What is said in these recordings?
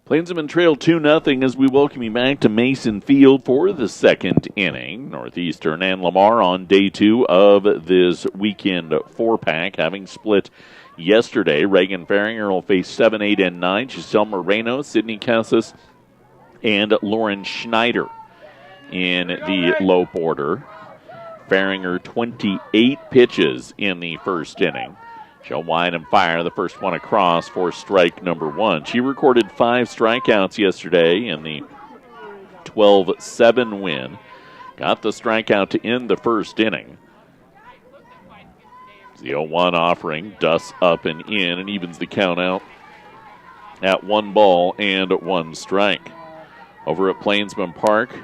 Plainsmen trail 2-0 as we welcome you back to Mason Field for the second inning. Northeastern and Lamar on day 2 of this weekend 4-pack, having split yesterday. Reagan Farringer will face 7, 8, and 9. Giselle Moreno, Sydney Casas, and Lauren Schneider in the Lope order. Farringer 28 pitches in the first inning. She'll wind and fire the first one across for strike number 1. She recorded 5 strikeouts yesterday in the 12-7 win. Got the strikeout to end the first inning. The 0-1 offering dusts up and in and evens the count out at 1 ball and 1 strike. Over at Plainsmen Park,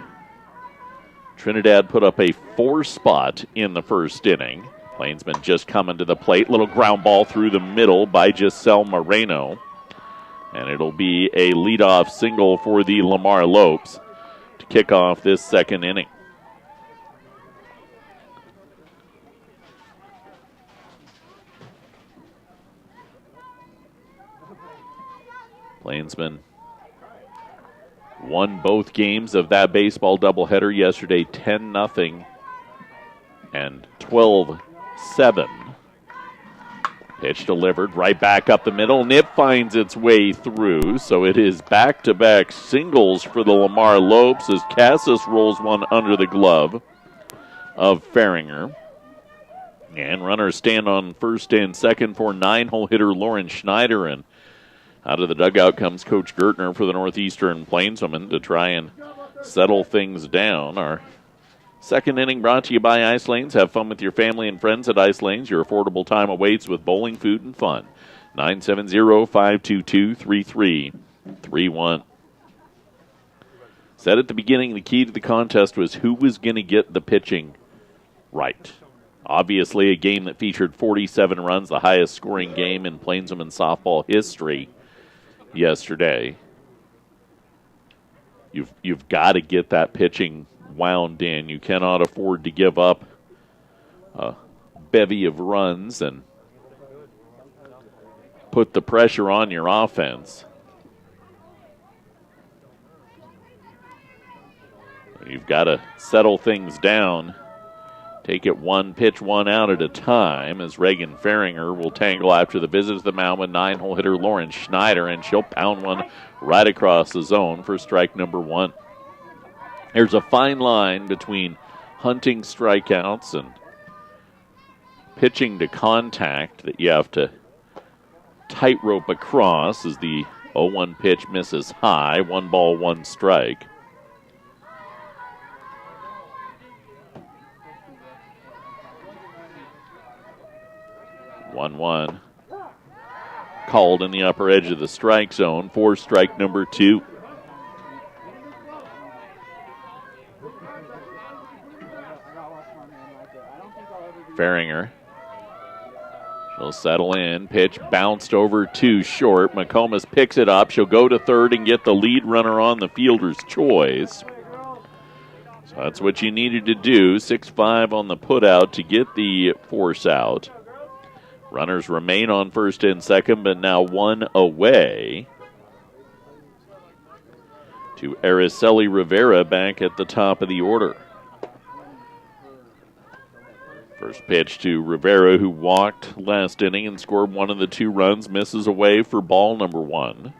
Trinidad put up a 4 spot in the first inning. Plainsmen just coming to the plate. Little ground ball through the middle by Giselle Moreno. And it'll be a leadoff single for the Lamar Lopes to kick off this second inning. Plainsmen won both games of that baseball doubleheader yesterday, 10-0 and 12-7. Pitch delivered right back up the middle. Nip finds its way through, so it is back-to-back singles for the Lamar Lopes as Casas rolls one under the glove of Farringer. And runners stand on first and second for 9-hole hitter Lauren Schneider. And out of the dugout comes Coach Gertner for the Northeastern Plainswomen to try and settle things down. Our second inning brought to you by Ice Lanes. Have fun with your family and friends at Ice Lanes. Your affordable time awaits with bowling, food, and fun. 970-522-3331. Said at the beginning, the key to the contest was who was going to get the pitching right. Obviously, a game that featured 47 runs, the highest scoring game in Plainswomen softball history yesterday. You've got to get that pitching wound in. You cannot afford to give up a bevy of runs and put the pressure on your offense. You've got to settle things down. Take it one pitch, one out at a time as Reagan Farringer will tangle after the visit to the mound with 9-hole hitter Lauren Schneider, and she'll pound one right across the zone for strike number 1. There's a fine line between hunting strikeouts and pitching to contact that you have to tightrope across as the 0-1 pitch misses high. 1 ball, 1 strike. One called in the upper edge of the strike zone for strike number 2. Farringer. She'll settle in. Pitch bounced over too short. McComas picks it up. She'll go to third and get the lead runner on the fielder's choice. So that's what you needed to do. 6-5 on the putout to get the force out. Runners remain on first and second, but now 1 away to Araceli Rivera back at the top of the order. First pitch to Rivera, who walked last inning and scored 1 of the 2 runs, misses away for ball number 1.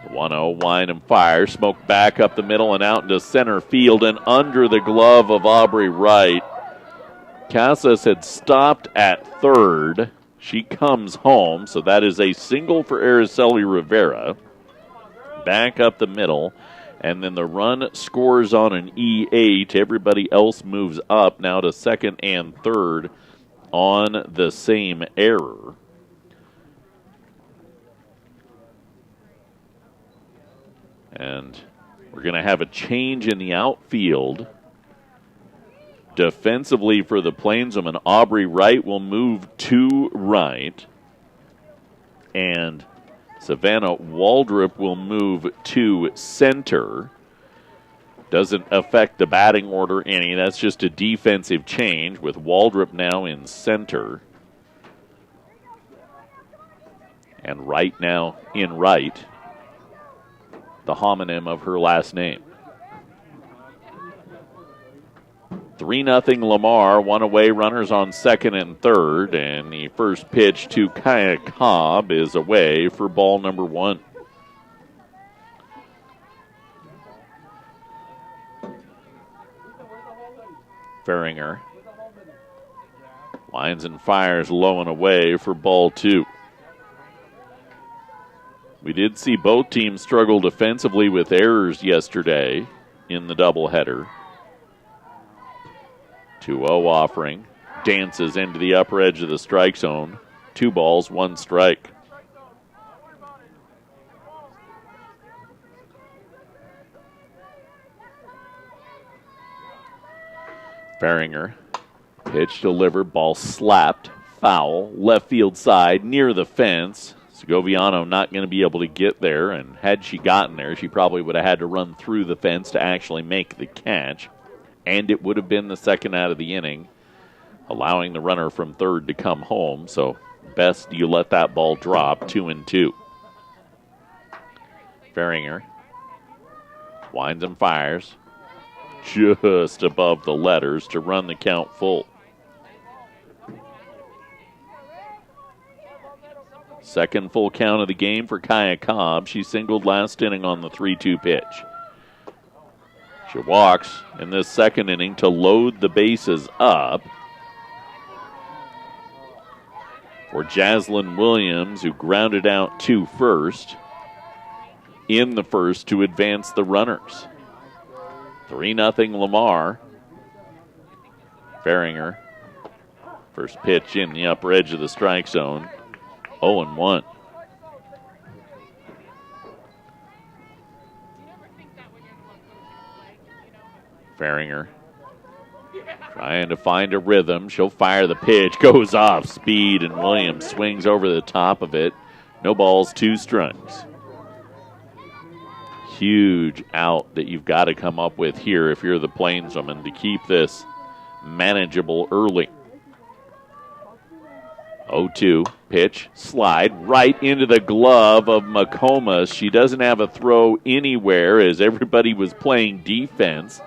1-0, wind and fire. Smoke back up the middle and out into center field and under the glove of Aubrey Wright. Casas had stopped at third. She comes home, so that is a single for Araceli Rivera. Back up the middle, and then the run scores on an E8. Everybody else moves up now to second and third on the same error. And we're going to have a change in the outfield. Defensively for the Plainswomen, Aubrey Wright will move to right. And Savannah Waldrop will move to center. Doesn't affect the batting order any. That's just a defensive change with Waldrop now in center. And right now, in right, the homonym of her last name. 3-0 Lamar, one away, runners on second and third, and the first pitch to Kaya Cobb is away for ball number 1. Ferringer lines and fires low and away for ball 2. We did see both teams struggle defensively with errors yesterday in the doubleheader. 2-0 offering. Dances into the upper edge of the strike zone. 2 balls, 1 strike. Ferringer. Pitch delivered. Ball slapped. Foul. Left field side near the fence. Segoviano not going to be able to get there, and had she gotten there, she probably would have had to run through the fence to actually make the catch. And it would have been the second out of the inning, allowing the runner from third to come home. So best you let that ball drop, 2-2. Ferringer winds and fires just above the letters to run the count full. Second full count of the game for Kaya Cobb. She singled last inning on the 3-2 pitch. She walks in this second inning to load the bases up for Jaslyn Williams, who grounded out to first in the first to advance the runners. 3-0 Lamar. Ferringer. First pitch in the upper edge of the strike zone. 0-1. Ferringer trying to find a rhythm. She'll fire the pitch. Goes off speed, and Williams swings over the top of it. No balls, 2 strikes. Huge out that you've got to come up with here if you're the Plainswomen to keep this manageable early. 0-2 pitch, slide right into the glove of McComas. She doesn't have a throw anywhere as everybody was playing defense.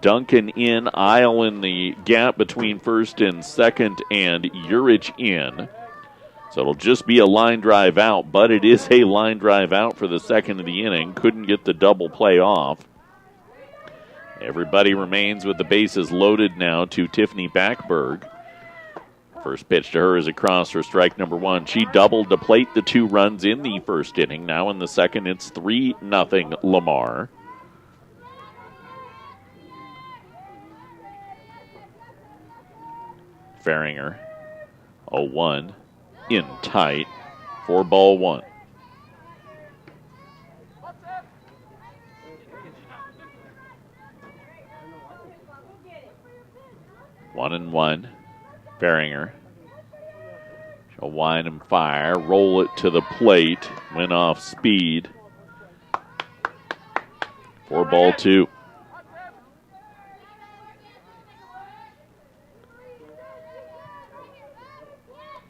Duncan in, Isle in the gap between first and second, and Urich in. So it'll just be a line drive out, but it is a line drive out for the second of the inning. Couldn't get the double play off. Everybody remains with the bases loaded now to Tiffany Backberg. First pitch to her is across for strike number 1. She doubled to plate the 2 runs in the first inning. Now in the second, it's 3-0 Lamar. Ferringer, 0-1, in tight, 4-1. One and one. Ferringer. She'll wind and fire, roll it to the plate, went off speed. 4-2.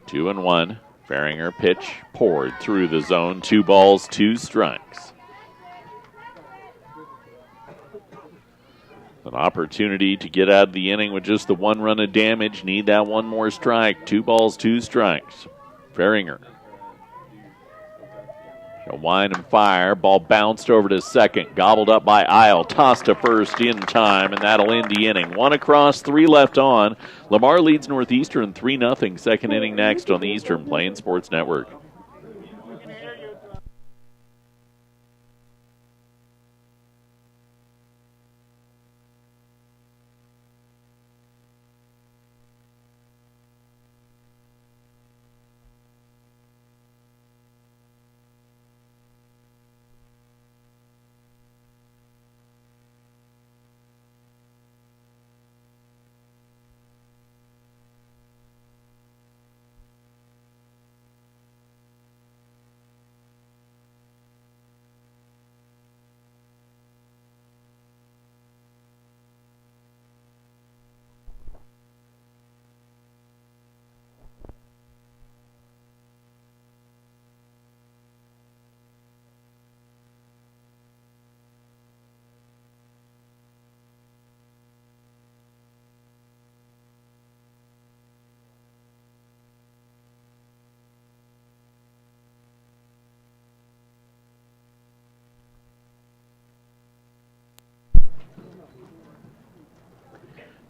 Two and one. Ferringer pitch poured through the zone. 2 balls, 2 strikes. An opportunity to get out of the inning with just the 1 run of damage. Need that 1 more strike. 2 balls, 2 strikes. Ferringer. She'll wind and fire. Ball bounced over to second. Gobbled up by Isle. Tossed to first in time, and that'll end the inning. 1 across, 3 left on. Lamar leads Northeastern 3-0. Second inning next on the Eastern Plains Sports Network.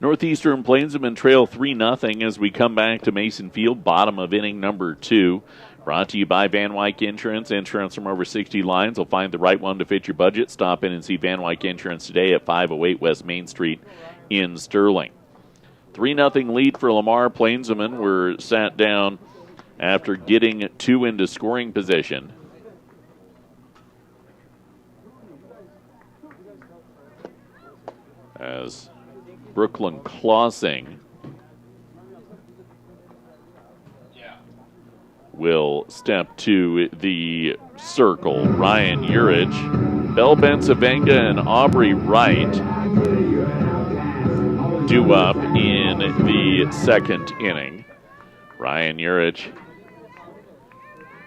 Northeastern Plainsmen trail 3-0 as we come back to Mason Field, bottom of inning number 2. Brought to you by Van Wyck Insurance. Insurance from over 60 lines. Will find the right one to fit your budget. Stop in and see Van Wyck Insurance today at 508 West Main Street in Sterling. 3-0 lead for Lamar. Plainsmen were sat down after getting 2 into scoring position. As Brooklyn Clausing will step to the circle. Ryan Urich, Bell Bensavenga, and Aubrey Wright due up in the second inning. Ryan Urich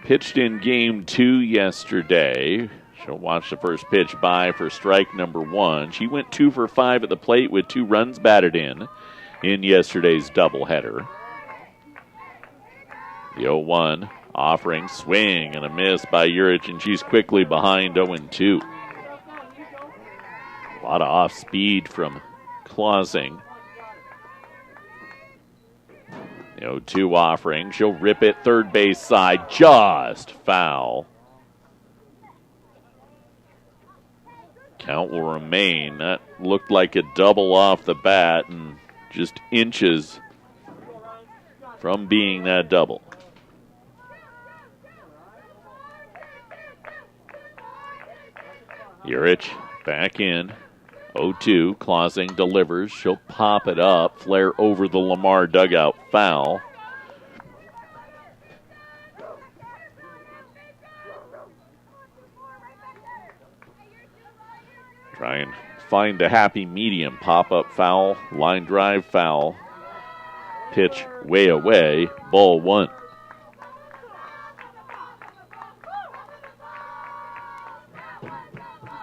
pitched in game 2 yesterday. She'll watch the first pitch by for strike number 1. She went 2 for 5 at the plate with 2 runs batted in yesterday's doubleheader. The 0-1 offering, swing and a miss by Urich, and she's quickly behind 0-2. A lot of off speed from Clausing. The 0-2 offering, she'll rip it third base side, just foul. Count will remain. That looked like a double off the bat and just inches from being that double. Urich back in. 0-2. Clausing delivers. She'll pop it up. Flare over the Lamar dugout. Foul. Try and find the happy medium. Pop-up foul, line drive foul. Pitch way away, ball 1.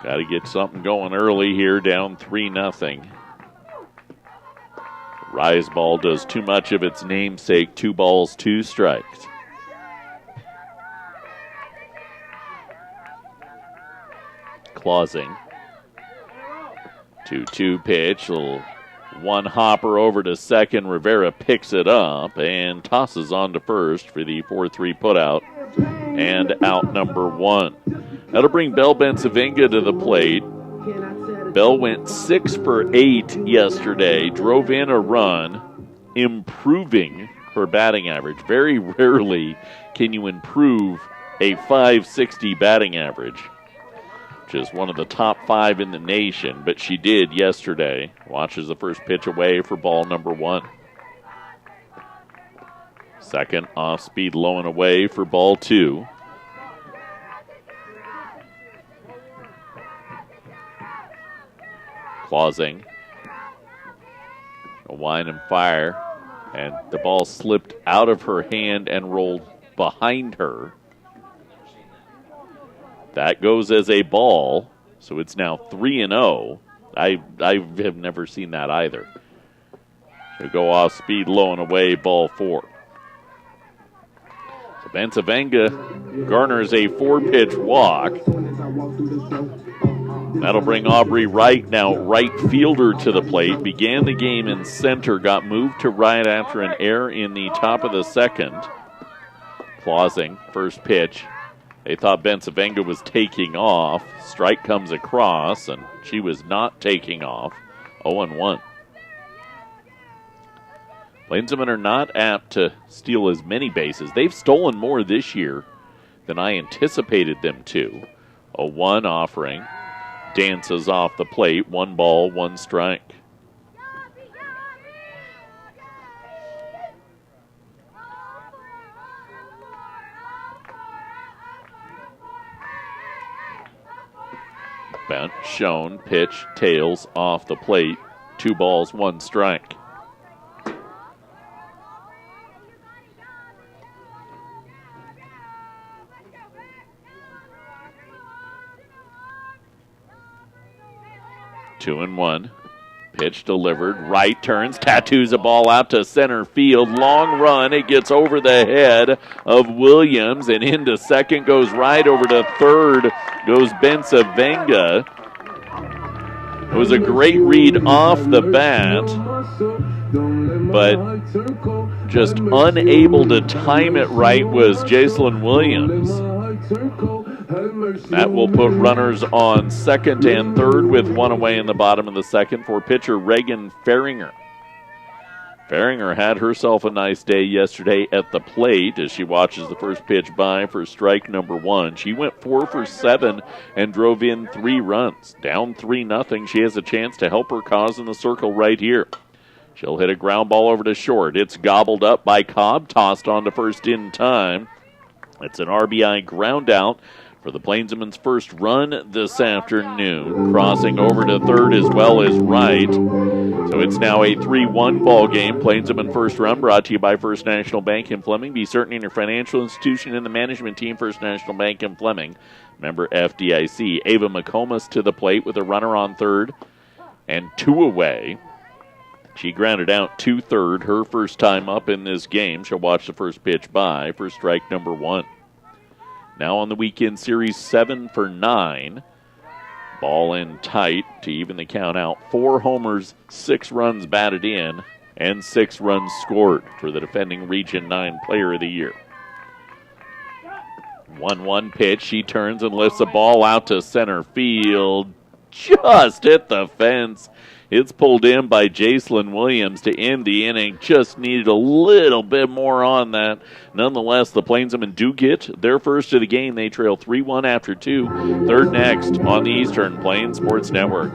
Got to get something going early here, down 3-0. Rise ball does too much of its namesake, 2 balls, 2 strikes. Clausing. 2-2 pitch, little one hopper over to second. Rivera picks it up and tosses on to first for the 4-3 putout and out number 1. That'll bring Bell Bensavenga to the plate. Bell went 6 for 8 yesterday, drove in a run, improving her batting average. Very rarely can you improve a .560 batting average, which is one of the top 5 in the nation, but she did yesterday. Watches the first pitch away for ball number 1. Second off speed, low and away for ball 2. Clausing. A wind and fire, and the ball slipped out of her hand and rolled behind her. That goes as a ball, so it's now 3-0. I have never seen that either. So go off speed, low and away, ball 4. So Bensavenga garners a 4-pitch walk. That'll bring Aubrey Wright, now right fielder, to the plate. Began the game in center, got moved to right after an error in the top of the second. Clausing, first pitch. They thought Bensavenga was taking off. Strike comes across, and she was not taking off. 0-1. Plainsmen are not apt to steal as many bases. They've stolen more this year than I anticipated them to. 0-1 offering. Dances off the plate. 1 ball, 1 strike. Bent, shown, pitch, tails off the plate. 2 balls, 1 strike. Two and 1. Pitch delivered. Right turns, tattoos a ball out to center field. Long run. It gets over the head of Williams and into second. Goes right over to third. Goes Bensavenga. It was a great read off the bat, but just unable to time it right was Jacelyn Williams. That will put runners on second and third with one away in the bottom of the second for pitcher Reagan Faringer. Faringer had herself a nice day yesterday at the plate as she watches the first pitch by for strike number one. She went 4 for 7 and drove in 3 runs. Down 3-0. She has a chance to help her cause in the circle right here. She'll hit a ground ball over to short. It's gobbled up by Cobb, tossed on to first in time. It's an RBI ground out for the Plainsmen's first run this afternoon. Crossing over to third as well as right. So it's now a 3-1 ball game. Plainsmen first run brought to you by First National Bank in Fleming. Be certain in your financial institution and the management team. First National Bank in Fleming. Member FDIC. Ava McComas to the plate with a runner on third and 2 away. She grounded out 2-3, her first time up in this game. She'll watch the first pitch by for strike number 1. Now on the weekend series, 7 for 9. Ball in tight to even the count out. 4 homers, 6 runs batted in, and 6 runs scored for the defending Region 9 Player of the Year. 1-1 pitch. She turns and lifts the ball out to center field. Just hit the fence. It's pulled in by Jacelyn Williams to end the inning. Just needed a little bit more on that. Nonetheless, the Plainsmen do get their first of the game. They trail 3-1 after 2. Third next on the Eastern Plains Sports Network.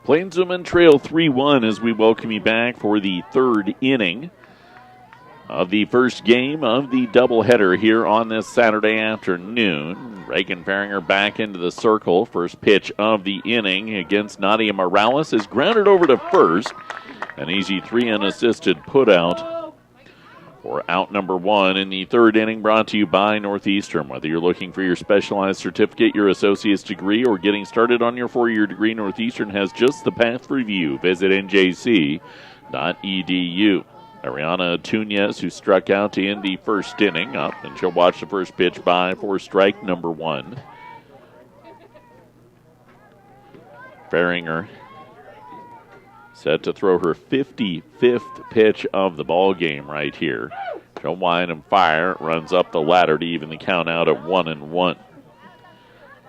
Plainsmen trail 3-1 as we welcome you back for the third inning of the first game of the doubleheader here on this Saturday afternoon. Reagan Faringer back into the circle. First pitch of the inning against Nadia Morales is grounded over to first. An easy 3 unassisted putout for out number 1 in the third inning, brought to you by Northeastern. Whether you're looking for your specialized certificate, your associate's degree, or getting started on your 4-year degree, Northeastern has just the path for you. Visit njc.edu. Ariana Tunez, who struck out to end the first inning, up, and she'll watch the first pitch by for strike number 1. Faringer set to throw her 55th pitch of the ball game right here. She'll wind and fire. It runs up the ladder to even the count out at 1-1.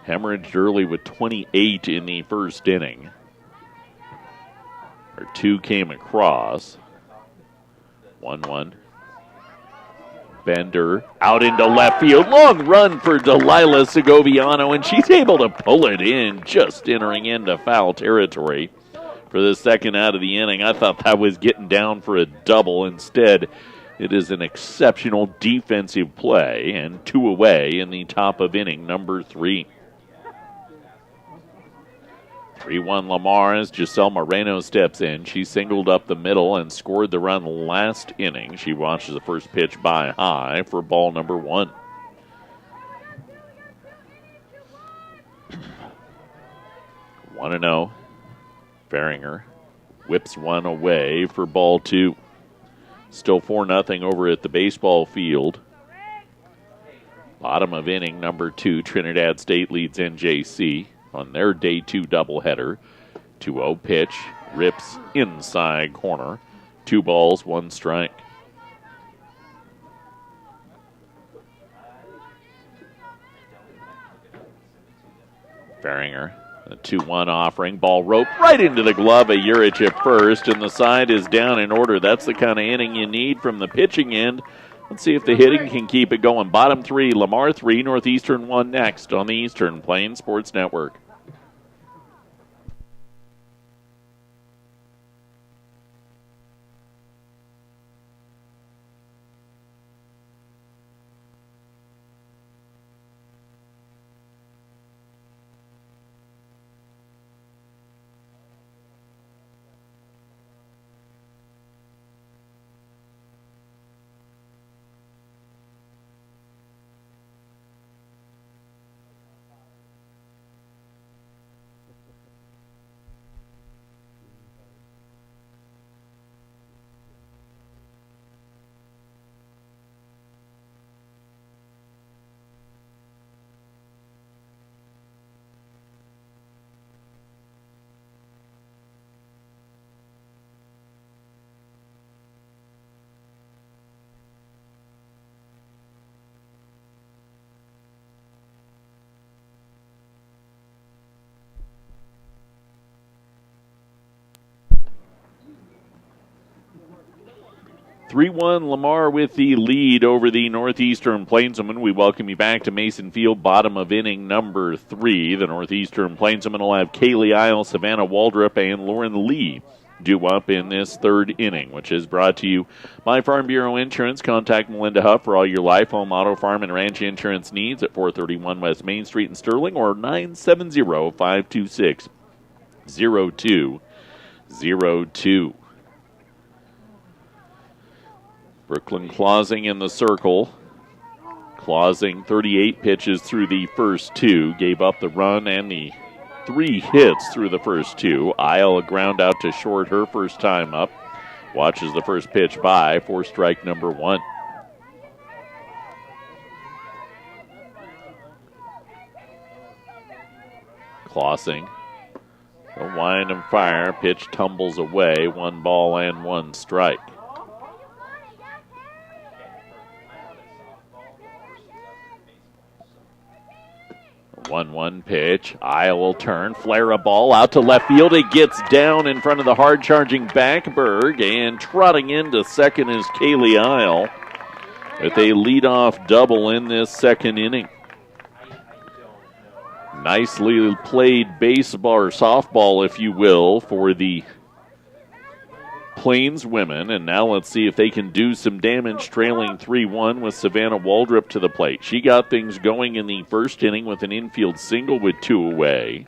Hemorrhaged early with 28 in the first inning. Her 2 came across. 1-1. Bender out into left field. Long run for Delilah Segoviano, and she's able to pull it in, just entering into foul territory for the second out of the inning. I thought that was getting down for a double. Instead, it is an exceptional defensive play, and 2 away in the top of inning number 3. 3-1 Lamar as Giselle Moreno steps in. She singled up the middle and scored the run last inning. She watches the first pitch by high for ball number 1. One and 0. Faringer whips one away for ball 2. Still 4-0 over at the baseball field. Bottom of inning number 2. Trinidad State leads NJC on their day 2 doubleheader. 2-0 pitch. Rips inside corner. 2 balls, 1 strike. Beringer, a 2-1 offering. Ball roped right into the glove of Urich at first, and the side is down in order. That's the kind of inning you need from the pitching end. Let's see if the hitting can keep it going. Bottom 3, Lamar 3, Northeastern 1 next on the Eastern Plains Sports Network. (3-1) Lamar with the lead over the Northeastern Plainsmen. We welcome you back to Mason Field, bottom of inning number 3. The Northeastern Plainsmen will have Kaylee Isle, Savannah Waldrop, and Lauren Lee due up in this third inning, which is brought to you by Farm Bureau Insurance. Contact Melinda Huff for all your life, home, auto, farm, and ranch insurance needs at 431 West Main Street in Sterling or 970-526-0202. Brooklyn Clausing in the circle. Clausing 38 pitches through the first 2. Gave up the run and the 3 hits through the first 2. Isle a ground out to short her first time up. Watches the first pitch by for strike number 1. Clausing. A wind and fire. Pitch tumbles away. 1 ball and 1 strike. 1-1 pitch. Isle will turn, flare a ball out to left field. It gets down in front of the hard-charging Backberg, and trotting into second is Kaylee Isle with a leadoff double in this second inning. Nicely played baseball or softball, if you will, for the Plains women, and now let's see if they can do some damage, trailing 3-1 with Savannah Waldrop to the plate. She got things going in the first inning with an infield single with 2 away.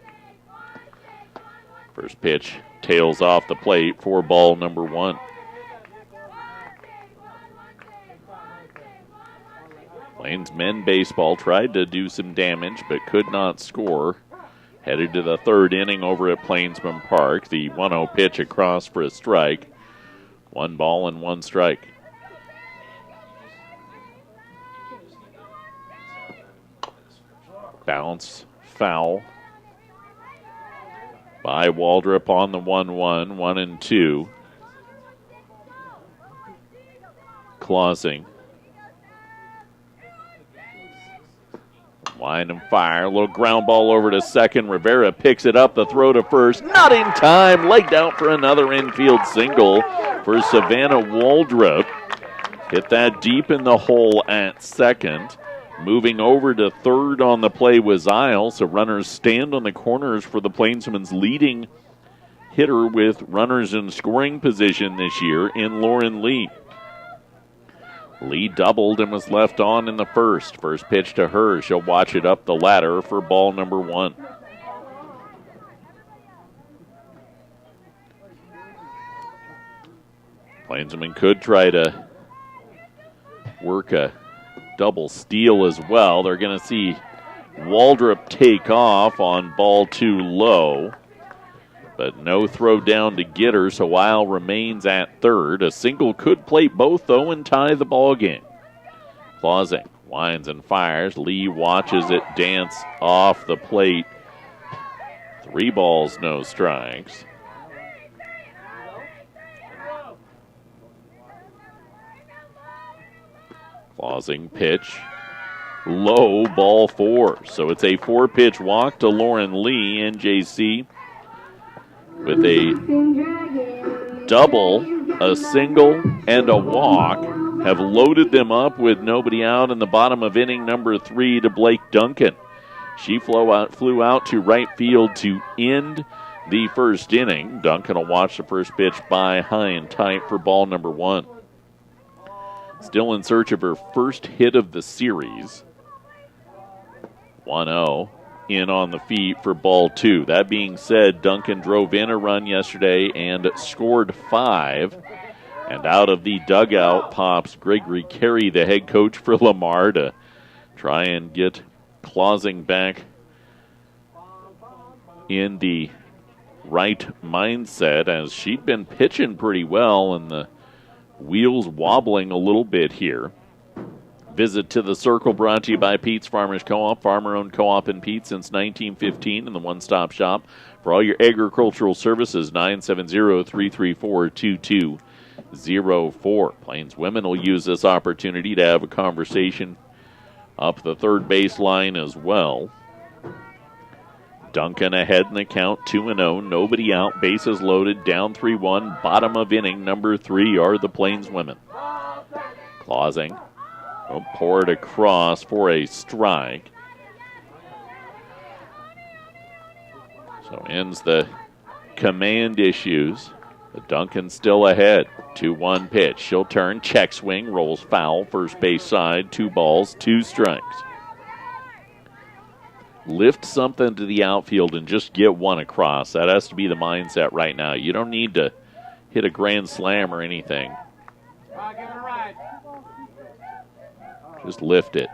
First pitch tails off the plate for ball number 1. Plains men baseball tried to do some damage but could not score. Headed to the third inning over at Plainsman Park. The 1-0 pitch across for a strike. 1 ball and 1 strike. Bounce, foul by Waldrop on the 1-1, 1-2. Clausing. Wind and fire. A little ground ball over to second. Rivera picks it up. The throw to first. Not in time. Legged out for another infield single for Savannah Waldrop. Hit that deep in the hole at second. Moving over to third on the play was Isle. So runners stand on the corners for the Plainsmen's leading hitter with runners in scoring position this year in Lauren Lee. Lee doubled and was left on in the first. First pitch to her. She'll watch it up the ladder for ball number 1. Plainsmen could try to work a double steal as well. They're going to see Waldrop take off on ball 2 low. But no throw down to get her, so Isle remains at third. A single could plate both, though, and tie the ball game. Clausing winds and fires. Lee watches it dance off the plate. 3 balls, no strikes. Clausing pitch. low, ball 4. So it's a 4-pitch walk to Lauren Lee. NJC with a double, a single, and a walk have loaded them up with nobody out in the bottom of inning number 3 to Blake Duncan. She flew out to right field to end the first inning. Duncan will watch the first pitch by high and tight for ball number 1. Still in search of her first hit of the series. 1-0 in on the feet for ball 2. That being said, Duncan drove in a run yesterday and scored 5. And out of the dugout pops Gregory Carey, the head coach for Lamar, to try and get Clausing back in the right mindset, as she'd been pitching pretty well and the wheels wobbling a little bit here. Visit to the Circle brought to you by Pete's Farmers Co-op, farmer-owned co-op in Pete since 1915, and the one-stop shop for all your agricultural services. 970-334-2204. Plains women will use this opportunity to have a conversation up the third baseline as well. Duncan ahead in the count, 2-0. Nobody out, bases loaded, down 3-1. Bottom of inning number 3 are the Plains women. Clausing will pour it across for a strike. So ends the command issues. But Duncan still ahead. 2-1 pitch. She'll turn, check swing, rolls foul, first base side, 2 balls, 2 strikes. Lift something to the outfield and just get one across. That has to be the mindset right now. You don't need to hit a grand slam or anything. Just lift it.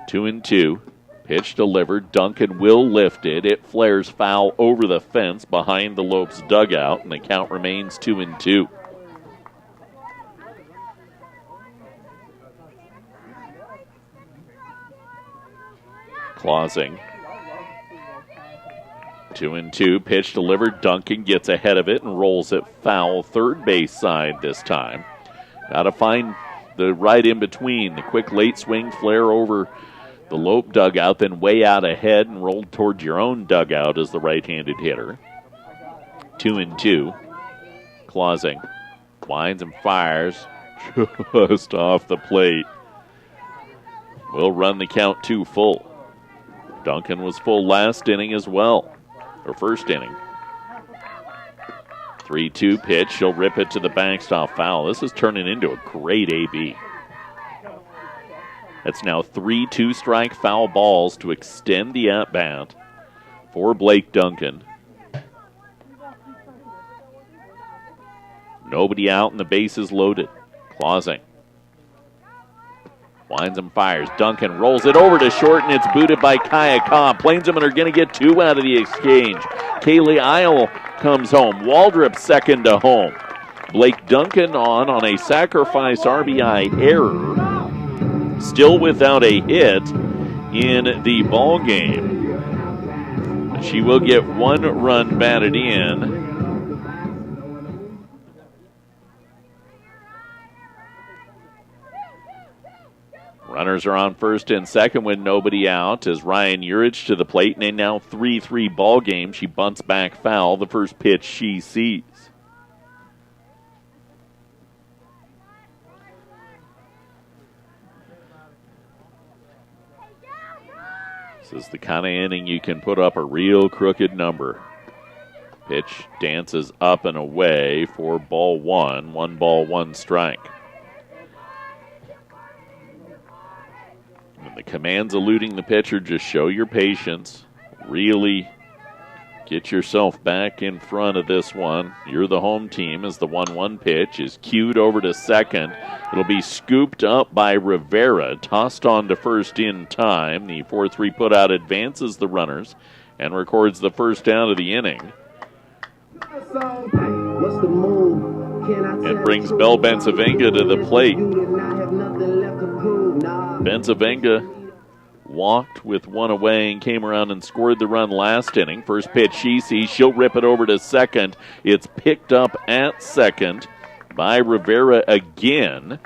2-2. Pitch delivered. Duncan will lift it. It flares foul over the fence behind the Lopes dugout, and the count remains 2-2. Clausing. 2-2. Pitch delivered. Duncan gets ahead of it and rolls it foul third base side this time. Got to find the right in between. The quick late swing flare over the Lope dugout, then way out ahead and rolled towards your own dugout as the right-handed hitter. 2-2. Clausing winds and fires just off the plate. Will run the count 2 full. Duncan was full last inning as well, or first inning. 3-2 pitch. She'll rip it to the backstop foul. This is turning into a great AB. That's now 3 2-strike foul balls to extend the at-bat for Blake Duncan. Nobody out and the bases loaded. Clausing winds and fires. Duncan rolls it over to short, and it's booted by Kaya Cobb. Plainsmen are going to get 2 out of the exchange. Kaylee Isle comes home. Waldrop second to home. Blake Duncan on a sacrifice RBI error. Still without a hit in the ball game. She will get 1 run batted in. Runners are on first and second with nobody out as Ryan Urich to the plate in a now 3-3 ball game. She bunts back foul. The first pitch she sees. This is the kind of inning you can put up a real crooked number. Pitch dances up and away for ball 1. 1 ball, 1 strike. When the commands eluding the pitcher, just show your patience. Really get yourself back in front of this one. You're the home team as the 1-1 pitch is cued over to second. It'll be scooped up by Rivera, tossed on to first in time. The 4-3 putout advances the runners and records the first down of the inning. It brings Belle Bensavenga to the plate. Bensavenga walked with 1 away and came around and scored the run last inning. First pitch she sees. She'll rip it over to second. It's picked up at second by Rivera again.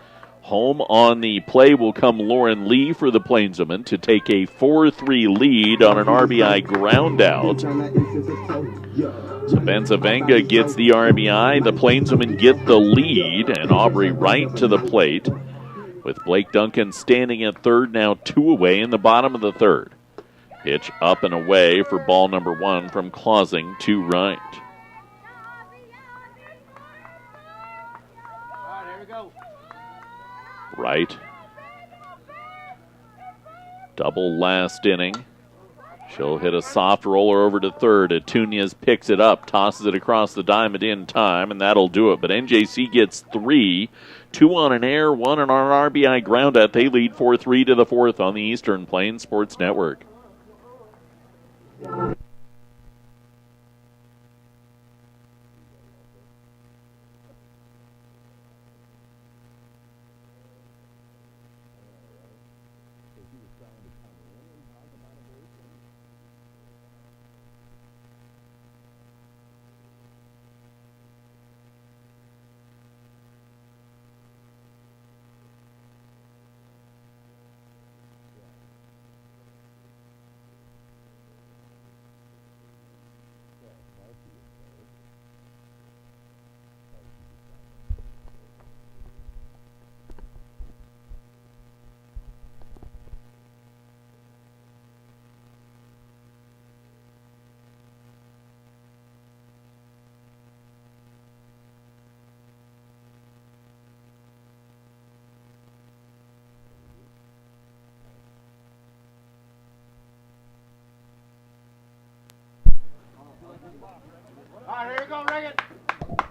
Home on the play will come Lauren Lee for the Plainsmen to take a 4-3 lead on an RBI ground out. So Benzavenga gets the RBI. The Plainsmen get the lead, and Aubrey Wright to the plate with Blake Duncan standing at third, now 2 away in the bottom of the third. Pitch up and away for ball number 1 from Clausing to Wright. Wright. Double last inning. She'll hit a soft roller over to third. Atunez picks it up, tosses it across the diamond in time, and that'll do it. But NJC gets 3, 2 on an air, 1 on an RBI ground out. They lead 4-3 to the 4th on the Eastern Plains Sports Network.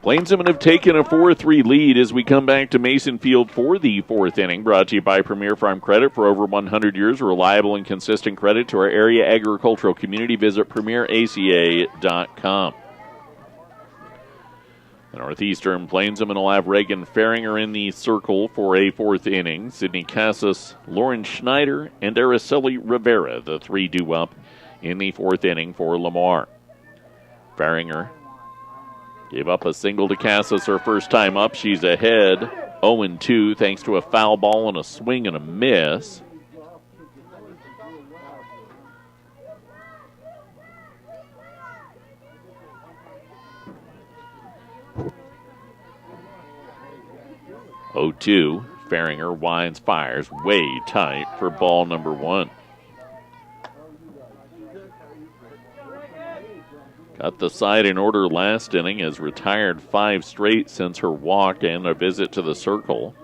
Plainsmen have taken a 4-3 lead as we come back to Mason Field for the 4th inning. Brought to you by Premier Farm Credit. For over 100 years, reliable and consistent credit to our area agricultural community. Visit PremierACA.com. The Northeastern Plainsmen will have Reagan Faringer in the circle for a 4th inning. Sydney Casas, Lauren Schneider, and Araceli Rivera, the 3 due up in the 4th inning for Lamar. Faringer gave up a single to Casas her first time up. She's ahead 0-2 thanks to a foul ball and a swing and a miss. Faringer winds, fires way tight for ball number 1. Got the side in order last inning, has retired 5 straight since her walk and a visit to the circle.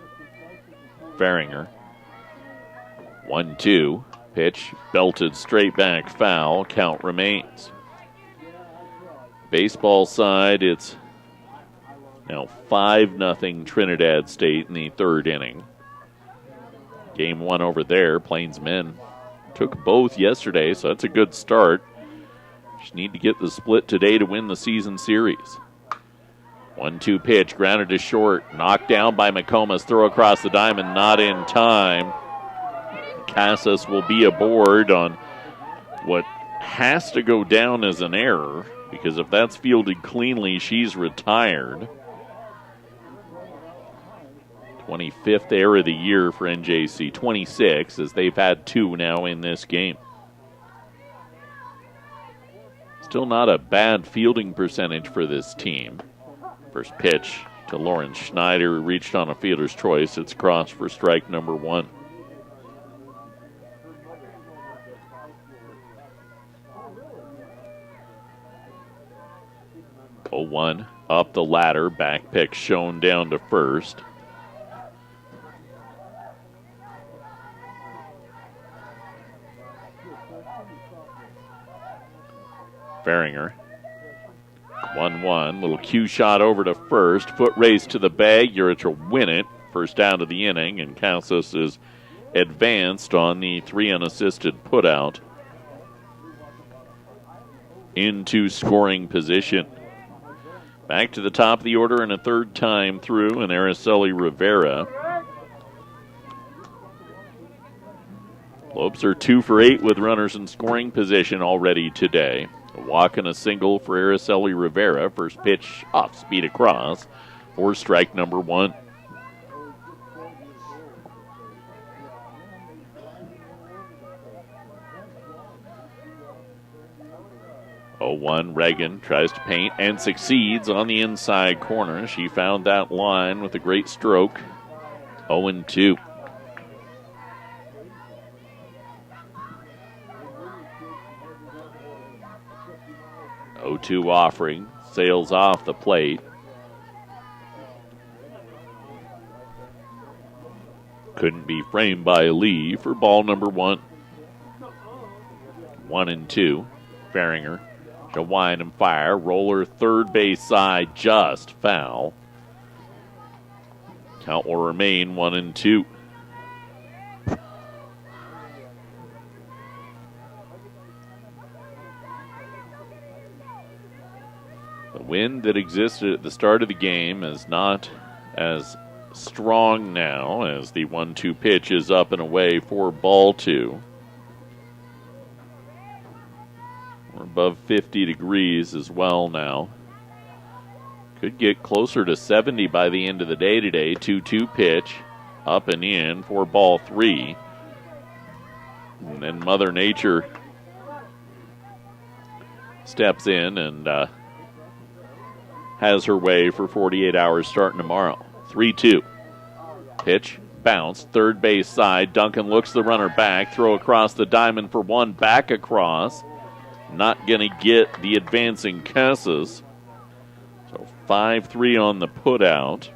Faringer. 1-2. Pitch belted straight back foul. Count remains. Baseball side, it's now 5-0 Trinidad State in the 3rd inning. Game 1 over there. Plainsmen took both yesterday, so that's a good start. Just need to get the split today to win the season series. 1-2 pitch, grounded to short, knocked down by McComas. Throw across the diamond, not in time. Casas will be aboard on what has to go down as an error, because if that's fielded cleanly, she's retired. 25th error of the year for NJC, 26, as they've had 2 now in this game. Still not a bad fielding percentage for this team. First pitch to Lauren Schneider, who reached on a fielder's choice. It's crossed for strike number 1. Oh, 1 up the ladder. Back pick shown down to first. Faringer. 1-1. Little cue shot over to first. Foot race to the bag. Urich will win it. First down of the inning, and Casas is advanced on the 3 unassisted putout into scoring position. Back to the top of the order and a 3rd time through, and Araceli Rivera. Lopes are 2 for 8 with runners in scoring position already today. A walk and a single for Araceli Rivera. First pitch off speed across for strike number 1. 0-1, Reagan tries to paint and succeeds on the inside corner. She found that line with a great stroke. 0-2. O2 offering, sails off the plate. Couldn't be framed by Lee for ball number 1. 1-2. Fahringer, she'll wind and fire. Roller third base side, just foul. Count will remain 1-2. The wind that existed at the start of the game is not as strong now as the 1-2 pitch is up and away for ball 2. We're above 50 degrees as well now. Could get closer to 70 by the end of the day today. 2-2 pitch up and in for ball 3. And then Mother Nature steps in and has her way for 48 hours starting tomorrow. 3-2. Pitch, bounce, third base side. Duncan looks the runner back. Throw across the diamond for 1. Back across. Not going to get the advancing Casas. So 5-3 on the putout.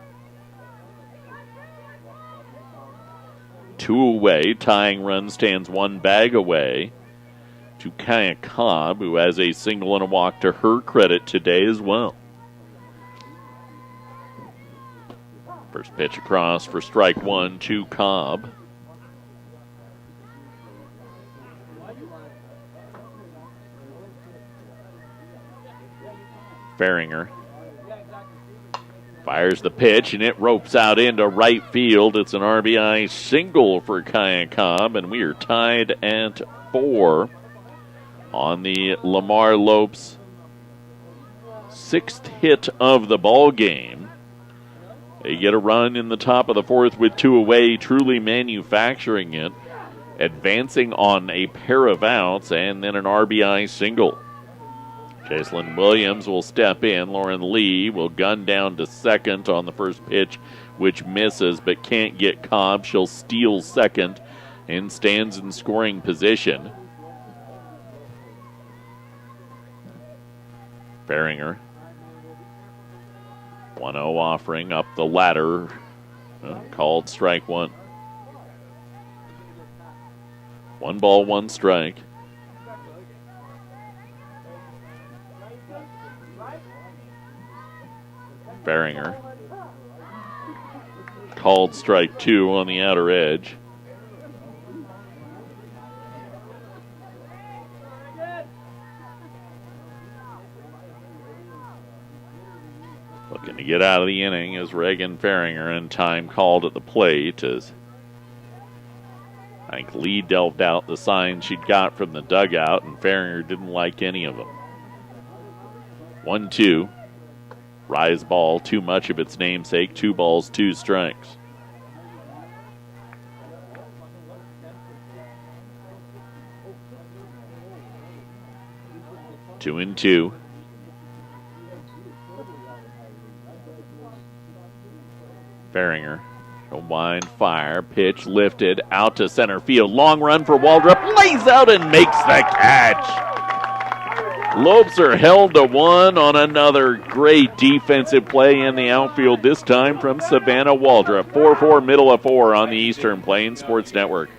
2 away. Tying run stands 1 bag away to Kaya Cobb, who has a single and a walk to her credit today as well. First pitch across for strike 1 to Cobb. Fahringer fires the pitch, and it ropes out into right field. It's an RBI single for Kaya Cobb, and we are tied at 4 on the Lamar Lopes' 6th hit of the ball game. They get a run in the top of the 4th with 2 away, truly manufacturing it, advancing on a pair of outs, and then an RBI single. Jacelyn Williams will step in. Lauren Lee will gun down to second on the first pitch, which misses but can't get Cobb. She'll steal second and stands in scoring position. Fahringer. 1-0 offering up the ladder. Called strike 1. 1 ball, 1 strike. Fahringer. Called strike 2 on the outer edge. Looking to get out of the inning is Reagan Fahringer, and time called at the plate as I think Lee delved out the signs she'd got from the dugout, and Fahringer didn't like any of them. 1-2. Rise ball, too much of its namesake. 2 balls, 2 strikes. Two and 2. Fahringer, a wind fire, pitch lifted out to center field. Long run for Waldrop, lays out and makes the catch. Lopes are held to 1 on another great defensive play in the outfield, this time from Savannah Waldrop. 4-4, middle of 4 on the Eastern Plains Sports Network.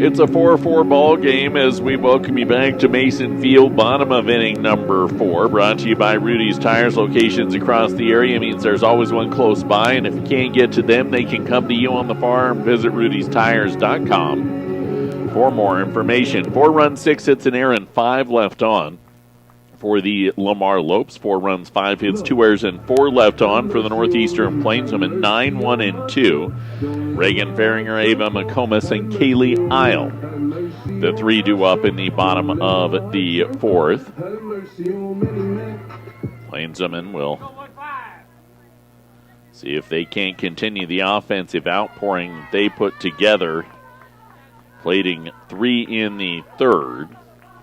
It's a 4-4 ball game as we welcome you back to Mason Field, bottom of inning number 4. Brought to you by Rudy's Tires. Locations across the area means there's always one close by, and if you can't get to them, they can come to you on the farm. Visit rudy'stires.com for more information. 4 runs, 6 hits, an error, and 5 left on for the Lamar Lopes. 4 runs, 5 hits, 2 errors, and 4 left on for the Northeastern Plainsmen. 9-1-2. Reagan Faringer, Ava McComas, and Kaylee Isle. The 3 due up in the bottom of the 4th. Plainsmen will see if they can't continue the offensive outpouring they put together, plating 3 in the 3rd.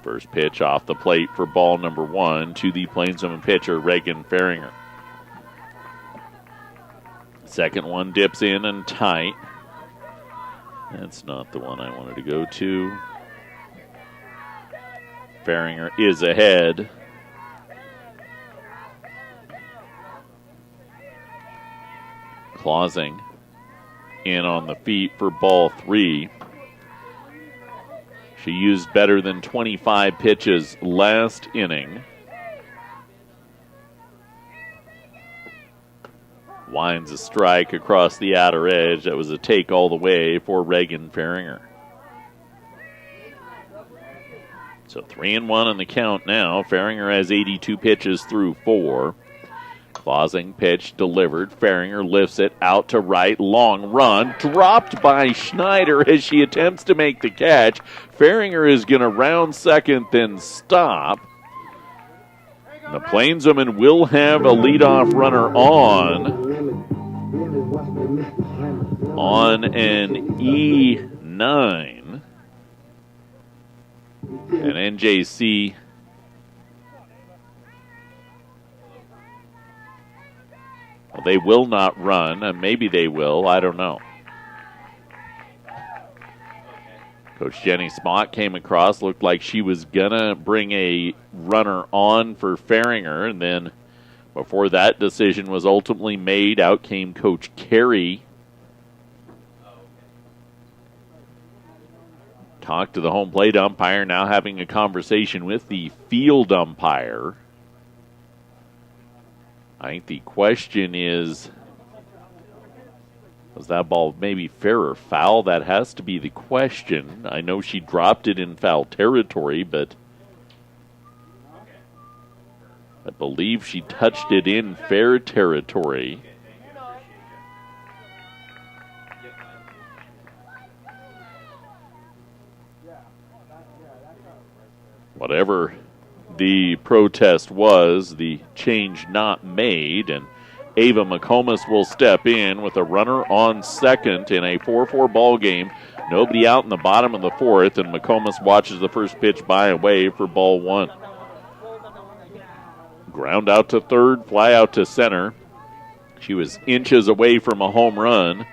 First pitch off the plate for ball number 1 to the Plainsman pitcher, Reagan Faringer. Second one dips in and tight. That's not the one I wanted to go to. Faringer is ahead. Clausing in on the feet for ball 3. She used better than 25 pitches last inning. Winds a strike across the outer edge. That was a take all the way for Reagan Faringer. So 3-1 on the count now. Faringer has 82 pitches through 4. Clausing pitch delivered. Faringer lifts it out to right. Long run. Dropped by Schneider as she attempts to make the catch. Faringer is going to round second, then stop. The Plainswomen will have a leadoff runner on an E9. And NJC they will not run, and maybe they will, I don't know. Coach Jenny Smock came across, looked like she was going to bring a runner on for Faringer, and then before that decision was ultimately made, out came Coach Carey. Talked to the home plate umpire, now having a conversation with the field umpire. I think the question is, was that ball maybe fair or foul? That has to be the question. I know she dropped it in foul territory, but I believe she touched it in fair territory. Whatever the protest was, the change not made, and Ava McComas will step in with a runner on second in a 4-4 ball game. Nobody out in the bottom of the 4th, and McComas watches the first pitch by away for ball 1. Ground out to third, fly out to center. She was inches away from a home run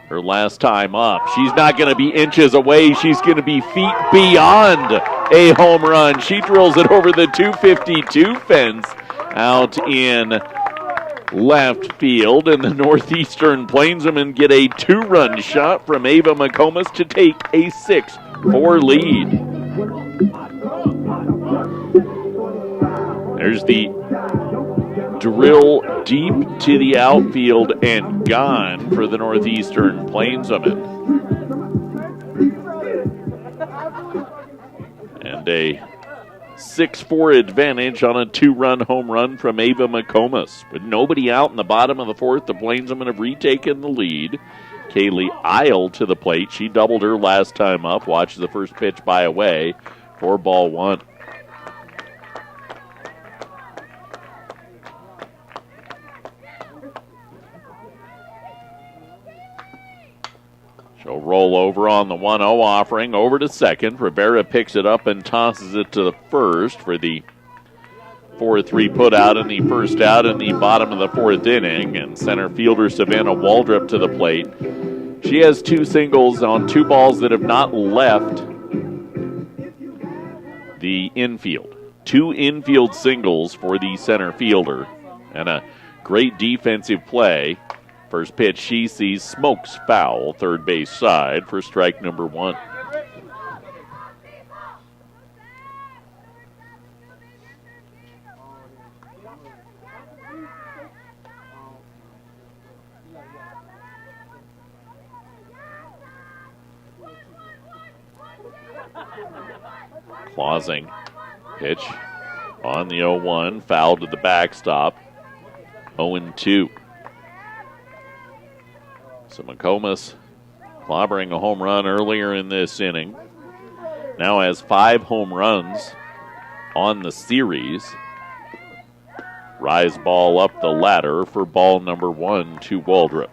her last time up. She's not going to be inches away. She's going to be feet beyond a home run. She drills it over the 252 fence out in left field, and the Northeastern Plainsmen get a 2-run shot from Ava McComas to take a 6-4 lead. There's the drill deep to the outfield and gone for the Northeastern Plainsmen. And a 6-4 advantage on a 2-run home run from Ava McComas. With nobody out in the bottom of the 4th, the Plainsmen have retaken the lead. Kaylee Isle to the plate. She doubled her last time up. Watches the first pitch by away for ball 1. She'll roll over on the 1-0 offering over to second. Rivera picks it up and tosses it to the first for the 4-3 put out in the first out in the bottom of the 4th inning. And center fielder Savannah Waldrop to the plate. She has 2 singles on 2 balls that have not left the infield. 2 infield singles for the center fielder. And a great defensive play First pitch she sees, smokes foul, third base side for strike number 1. Clausing, pitch on the 0-1, foul to the backstop, 0-2. So McComas clobbering a home run earlier in this inning. Now has 5 home runs on the series. Rise ball up the ladder for ball number 1 to Waldrop.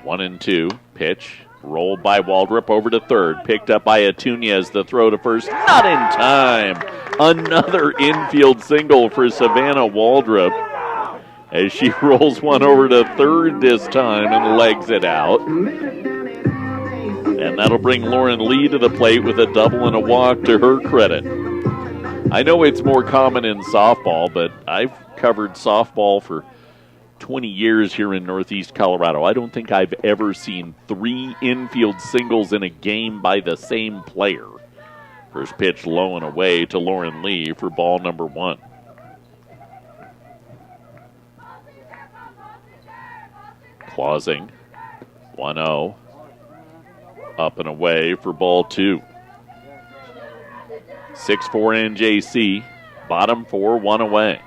One and two. Pitch. Rolled by Waldrop over to third. Picked up by Atunez. The throw to first. Not in time. Another infield single for Savannah Waldrop as she rolls one over to third this time and legs it out. And that'll bring Lauren Lee to the plate with a double and a walk to her credit. I know it's more common in softball, but I've covered softball for 20 years here in Northeast Colorado. I don't think I've ever seen 3 infield singles in a game by the same player. First pitch low and away to Lauren Lee for ball number 1. Clausing, 1-0. Up and away for ball 2. 6-4 NJC, bottom 4, 1 away.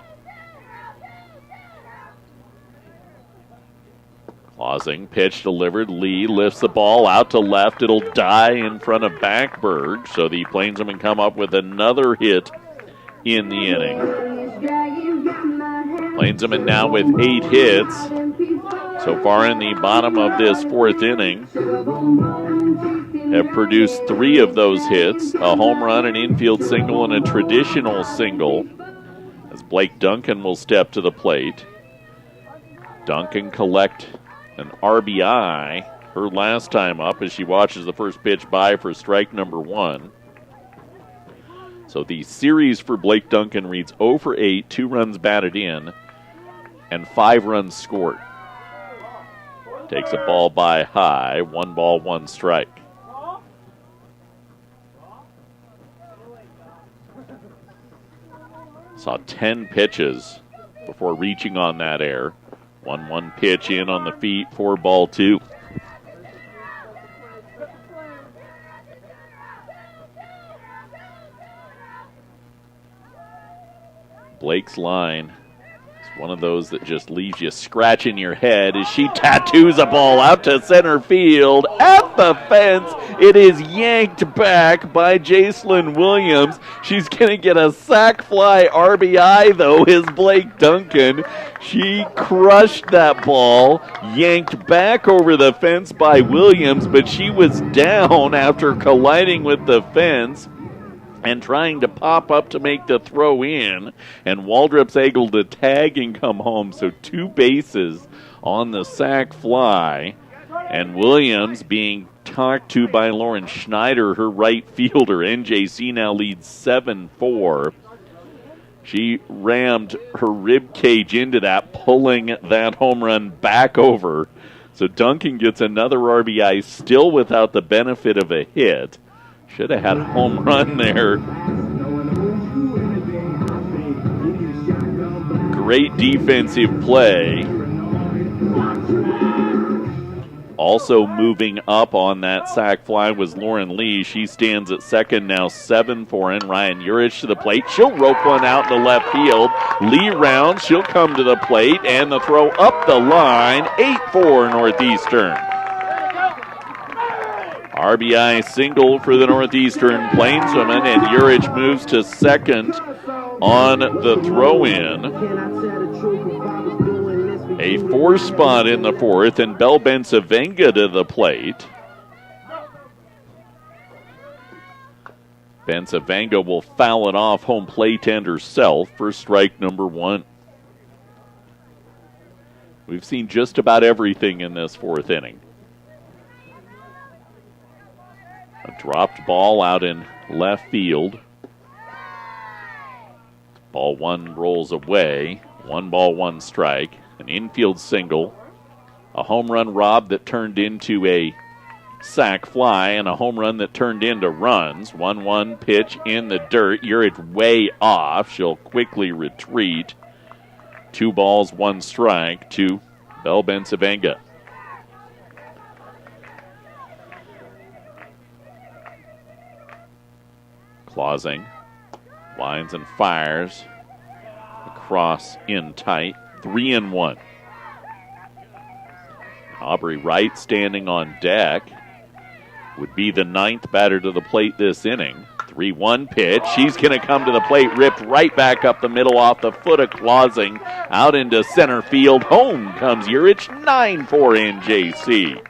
Clausing, pitch delivered. Lee lifts the ball out to left. It'll die in front of Backberg, so the Plainsmen come up with another hit in the inning. Plainsmen now with 8 hits so far in the bottom of this 4th inning. Have produced 3 of those hits, a home run, an infield single, and a traditional single, as Blake Duncan will step to the plate. Duncan collect an RBI her last time up as she watches the first pitch by for strike number 1. So the series for Blake Duncan reads 0 for 8, 2 runs batted in, and 5 runs scored. Takes a ball by high, 1 ball, 1 strike. Saw 10 pitches before reaching on that air. 1-1 pitch in on the feet for ball 2. Blake's line is one of those that just leaves you scratching your head as she tattoos a ball out to center field at the fence. It is yanked back by Jacelyn Williams. She's going to get a sac fly RBI, though, is Blake Duncan. She crushed that ball, yanked back over the fence by Williams, but she was down after colliding with the fence and trying to pop up to make the throw in, and Waldrop's able to tag and come home. So 2 bases on the sac fly, and Williams being talked to by Lauren Schneider, her right fielder. NJC now leads 7-4. She rammed her rib cage into that, pulling that home run back over. So Duncan gets another RBI, still without the benefit of a hit. Should have had a home run there. Great defensive play. Also moving up on that sac fly was Lauren Lee. She stands at second now, 7-4, and Ryan Urich to the plate. She'll rope one out in the left field. Lee rounds. She'll come to the plate, and the throw up the line, 8-4 Northeastern. RBI single for the Northeastern Plainswomen, and Urich moves to second on the throw-in. A 4 spot in the 4th, and Belle Bensavenga to the plate. Bensavenga will foul it off home plate and herself for strike number 1. We've seen just about everything in this 4th inning. A dropped ball out in left field. Ball one rolls away. 1 ball, 1 strike. An infield single. A home run rob that turned into a sac fly, and a home run that turned into runs. 1-1 pitch in the dirt. It's way off. She'll quickly retreat. 2 balls, 1 strike to Belle Bensavenga. Clausing lines and fires across in tight. 3-1. Aubrey Wright standing on deck. Would be the 9th batter to the plate this inning. 3-1 pitch. She's going to come to the plate, ripped right back up the middle off the foot of Clausing. Out into center field. Home comes Urich. 9-4 NJC.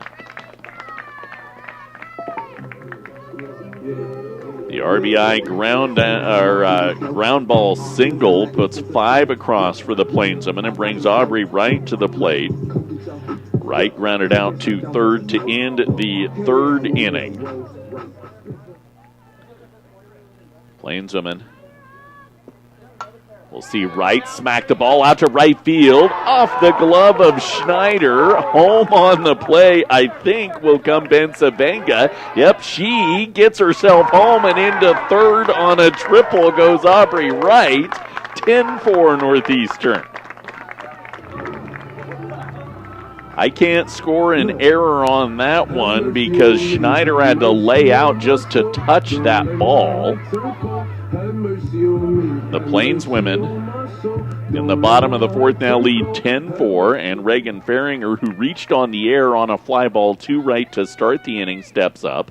The RBI ground ball single puts 5 across for the Plainsmen and brings Aubrey Wright to the plate. Wright grounded out to third to end the 3rd inning. Plainsmen. We'll see Wright smack the ball out to right field. Off the glove of Schneider. Home on the play, I think, will come Bensavenga. Yep, she gets herself home, and into third on a triple goes Aubrey Wright. 10-4 Northeastern. I can't score an error on that one because Schneider had to lay out just to touch that ball. The Plainswomen in the bottom of the 4th now lead 10-4, and Reagan Faringer, who reached on the air on a fly ball to right to start the inning, steps up.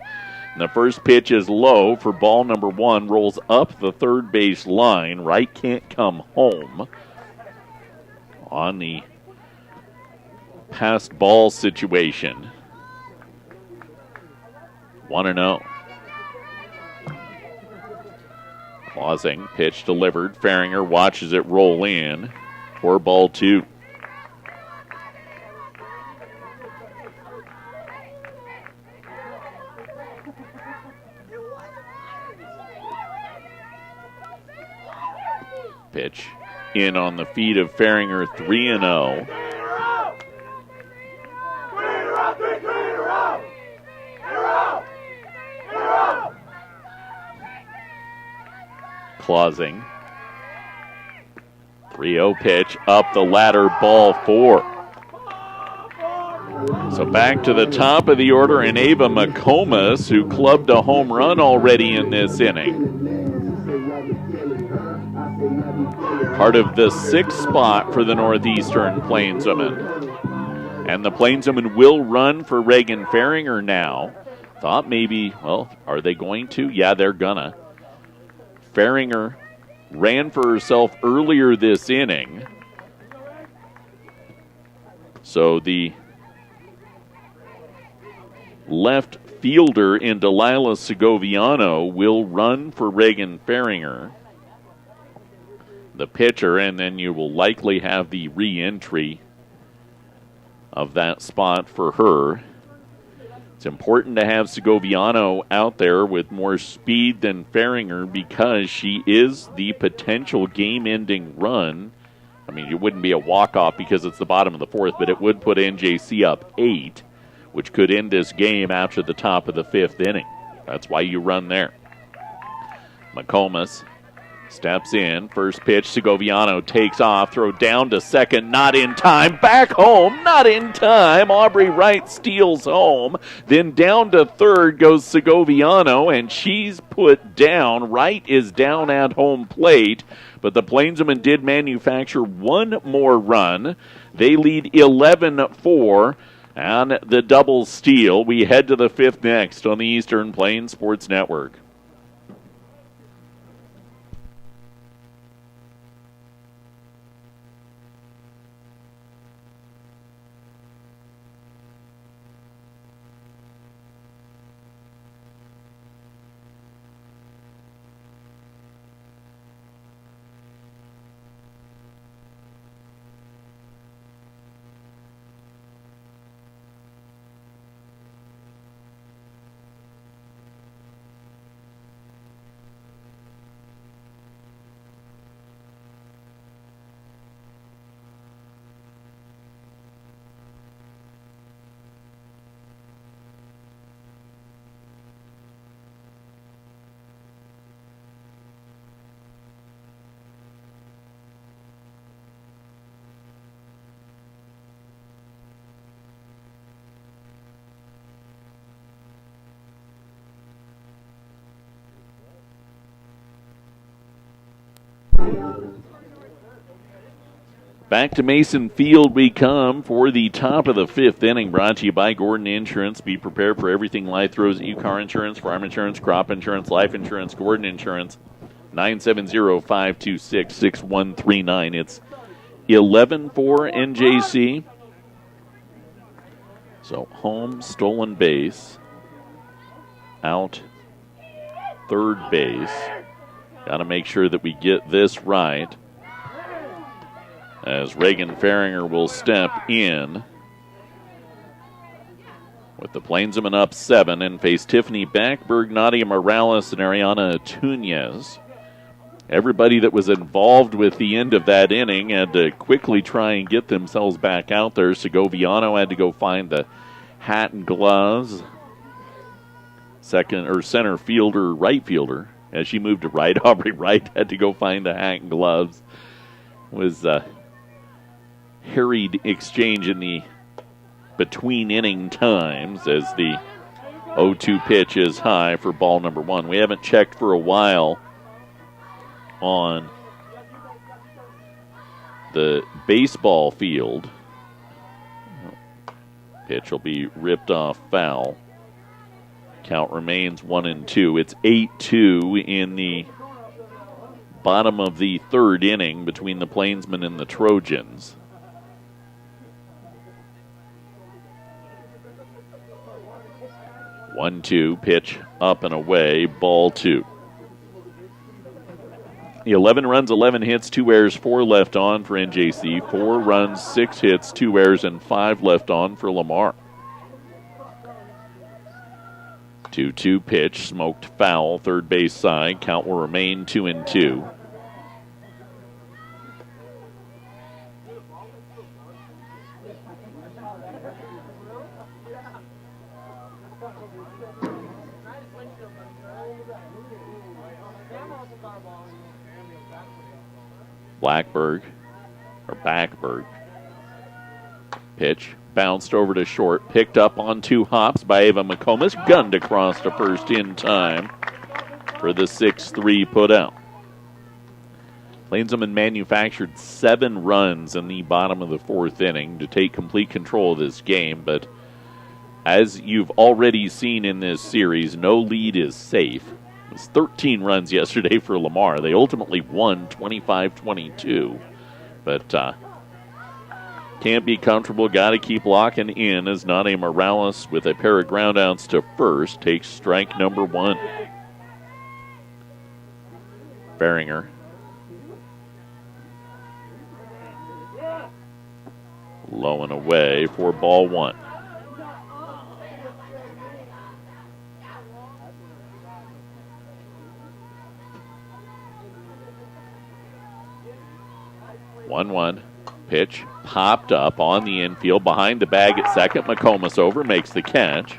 And the first pitch is low for ball number 1, rolls up the third base line. Wright can't come home on the passed ball situation. 1-0. Clausing, pitch delivered. Faringer watches it roll in for ball 2. Pitch in on the feet of Faringer, 3-0. Clausing. 3-0 pitch up the ladder, ball 4. So back to the top of the order in Ava McComas, who clubbed a home run already in this inning. Part of the 6th spot for the Northeastern Plainswomen. And the Plainswomen will run for Reagan Faringer now. Thought maybe, well, are they going to? Yeah, they're gonna. Faringer ran for herself earlier this inning. So the left fielder in Delilah Segoviano will run for Reagan Faringer, the pitcher, and then you will likely have the re-entry of that spot for her. It's important to have Segoviano out there with more speed than Faringer because she is the potential game-ending run. I mean, it wouldn't be a walk-off because it's the bottom of the 4th, but it would put NJC up 8, which could end this game after the top of the 5th inning. That's why you run there. McComas steps in. First pitch, Segoviano takes off. Throw down to second. Not in time. Back home. Not in time. Aubrey Wright steals home. Then down to third goes Segoviano, and she's put down. Wright is down at home plate, but the Plainswomen did manufacture one more run. They lead 11-4 on the double steal. We head to the 5th next on the Eastern Plains Sports Network. Back to Mason Field we come for the top of the fifth inning, brought to you by Gordon Insurance. Be prepared for everything life throws at you. Car insurance, farm insurance, crop insurance, life insurance. Gordon Insurance, 970-526-6139. It's 11-4 NJC. So home, stolen base, out, third base. Got to make sure that we get this right, as Reagan Faringer will step in with the Plainsmen up 7 and face Tiffany Backberg, Nadia Morales, and Ariana Tunez. Everybody that was involved with the end of that inning had to quickly try and get themselves back out there. Segoviano had to go find the hat and gloves. Center fielder, right fielder, as she moved to right, Aubrey Wright had to go find the hat and gloves. It was harried exchange in the between inning times as the 0-2 pitch is high for ball number 1. We haven't checked for a while on the baseball field. Pitch will be ripped off foul. Count remains 1-2. It's 8-2 in the bottom of the third inning between the Plainsmen and the Trojans. One-two, pitch up and away, ball 2. 11 runs, 11 hits, 2 errors, 4 left on for NJC. 4 runs, 6 hits, 2 errors, and 5 left on for Lamar. 2-2 pitch, smoked foul, third base side. Count will remain 2-2. Backberg. Pitch bounced over to short, picked up on 2 hops by Ava McComas, gunned across to first in time for the 6-3 put out. Plainsmen manufactured 7 runs in the bottom of the 4th inning to take complete control of this game, but as you've already seen in this series, no lead is safe. It was 13 runs yesterday for Lamar. They ultimately won 25-22. But can't be comfortable. Got to keep locking in as Nadia Morales with a pair of groundouts to first takes strike number 1. Faringer. Low and away for ball 1. One pitch popped up on the infield behind the bag at second. McComas over, makes the catch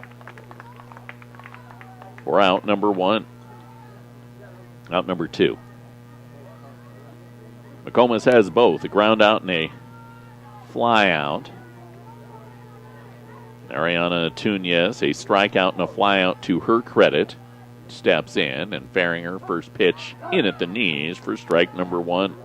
for out number 1. Out number 2. McComas has both a ground out and a fly out. Ariana Tunez, a strikeout and a fly out to her credit, steps in, and Faringer, first pitch in at the knees for strike number 1.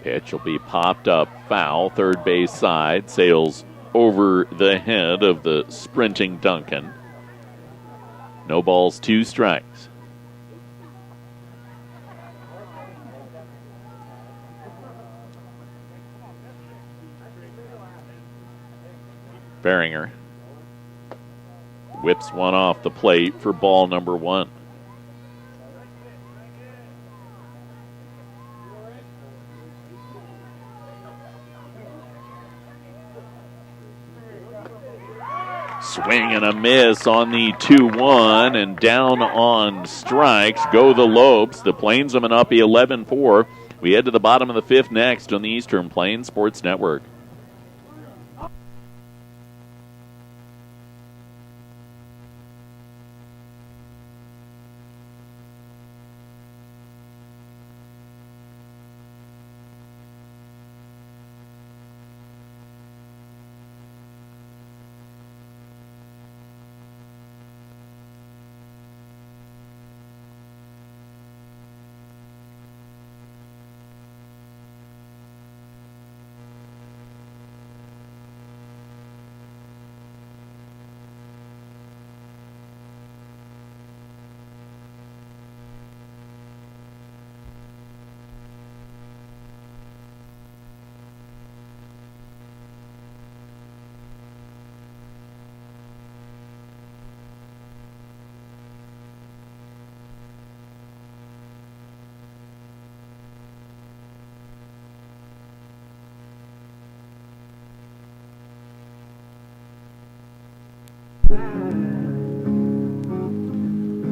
Pitch will be popped up foul, third base side, sails over the head of the sprinting Duncan. No balls, 2 strikes. Faringer whips one off the plate for ball number 1. Swing and a miss on the 2-1, and down on strikes go the Lopes. The Plainsmen up 11-4. We head to the bottom of the 5th next on the Eastern Plains Sports Network.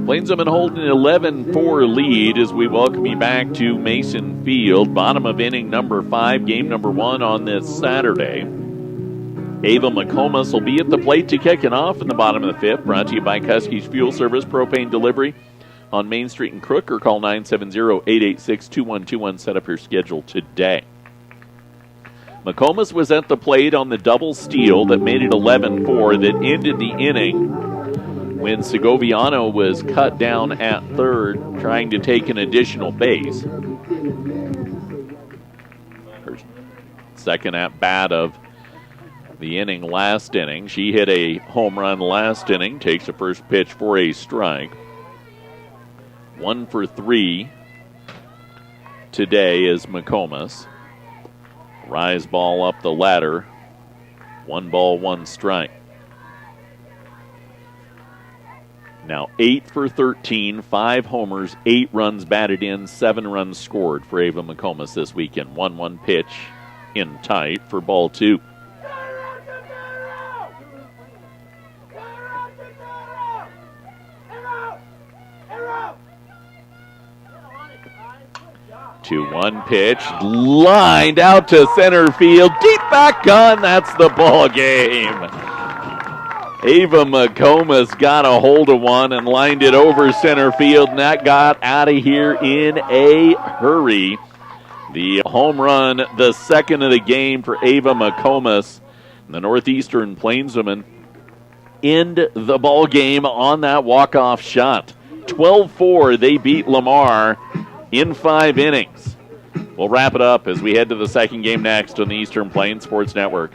Plainsmen holding an 11-4 lead as we welcome you back to Mason Field. Bottom of inning number 5, game number 1 on this Saturday. Ava McComas will be at the plate to kick it off in the bottom of the 5th. Brought to you by Kuski's Fuel Service, propane delivery on Main Street in Crook, or call 970-886-2121. Set up your schedule today. McComas was at the plate on the double steal that made it 11-4 that ended the inning when Segoviano was cut down at third trying to take an additional base. Her second at bat of the inning last inning. She hit a home run last inning, takes the first pitch for a strike. 1 for 3 today is McComas. Rise ball up the ladder. 1 ball, 1 strike. Now 8 for 13, 5 homers, 8 runs batted in, 7 runs scored for Ava McComas this weekend. 1-1 pitch in tight for ball 2. Two, 1 pitch, lined out to center field, deep back gun. That's the ball game. Ava McComas got a hold of one and lined it over center field, and that got out of here in a hurry. The home run, the second of the game for Ava McComas. The Northeastern Plainsmen end the ball game on that walk-off shot. 12-4, they beat Lamar in 5 innings. We'll wrap it up as we head to the second game next on the Eastern Plains Sports Network.